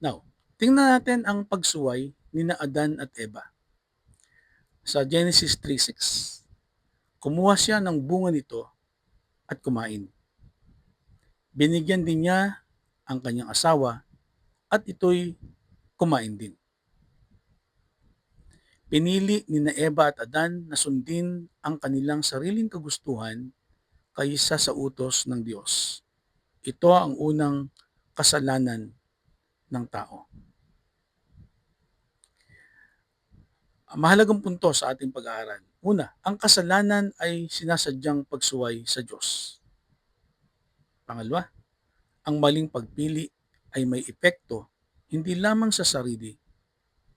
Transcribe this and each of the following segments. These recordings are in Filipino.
Now, tingnan natin ang pagsuway ni na Adan at Eva sa Genesis 3:6. Kumuha siya ng bunga nito at kumain. Binigyan din niya ang kanyang asawa at ito'y kumain din. Pinili ni na Eva at Adan na sundin ang kanilang sariling kagustuhan kaysa sa utos ng Diyos. Ito ang unang kasalanan ng tao. Mahalagang punto sa ating pag-aaral. Una, ang kasalanan ay sinasadyang pagsuway sa Diyos. Pangalawa, ang maling pagpili ay may epekto hindi lamang sa sarili,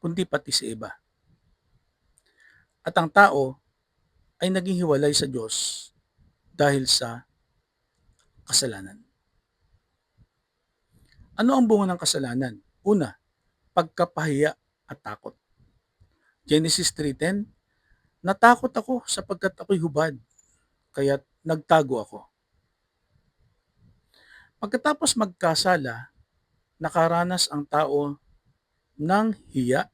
kundi pati sa iba. At ang tao ay naging hiwalay sa Diyos dahil sa kasalanan. Ano ang bunga ng kasalanan? Una, pagkapahiya at takot. Genesis 3:10, natakot ako sapagkat ako'y hubad, kaya't nagtago ako. Pagkatapos magkasala, nakaranas ang tao ng hiya,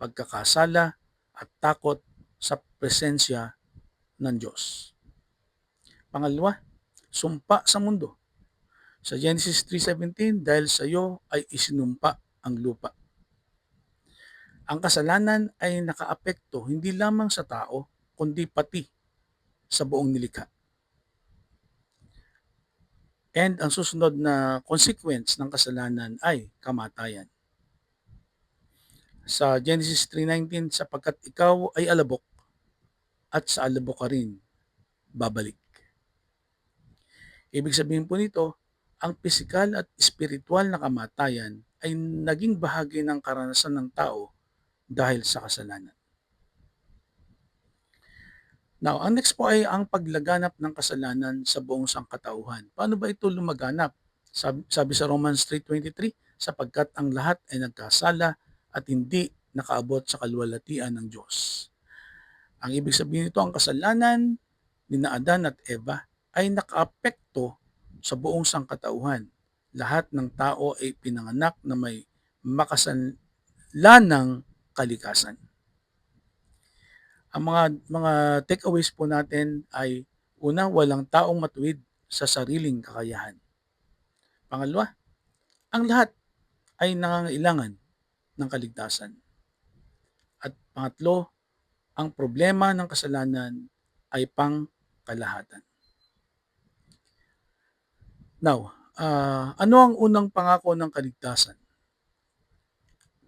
pagkakasala at takot sa presensya ng Diyos. Pangalawa, sumpa sa mundo. Sa Genesis 3:17, dahil sa iyo ay isinumpa ang lupa. Ang kasalanan ay nakaapekto hindi lamang sa tao, kundi pati sa buong nilikha. And ang susunod na consequence ng kasalanan ay kamatayan. Sa Genesis 3:19, sapagkat ikaw ay alabok at sa alabok ka rin babalik. Ibig sabihin po nito, ang pisikal at espiritual na kamatayan ay naging bahagi ng karanasan ng tao dahil sa kasalanan. Now, ang next po ay ang paglaganap ng kasalanan sa buong sangkatauhan. Paano ba ito lumaganap? Sabi sa Romans 3:23, sapagkat ang lahat ay nagkasala at hindi nakaabot sa kaluwalhatian ng Diyos. Ang ibig sabihin nito, ang kasalanan ni na Adan at Eva ay nakaapekto sa buong sangkatauhan. Lahat ng tao ay pinanganak na may makasanlanang kalikasan. Ang mga takeaways po natin ay una, walang taong matuwid sa sariling kakayahan. Pangalawa, ang lahat ay nangangailangan ng kaligtasan. At pangatlo, ang problema ng kasalanan ay pangkalahatan. Now, ano ang unang pangako ng kaligtasan?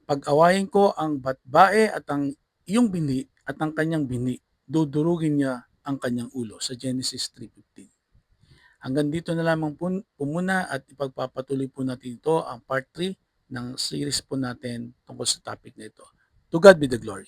Pag-awayin ko ang batbae at ang iyong binhi at ang kanyang binhi, dudurugin niya ang kanyang ulo sa Genesis 3:15. Hanggang dito na lamang po muna at ipagpapatuloy po natin ito ang part 3 ng series po natin tungkol sa topic na ito. To God be the glory.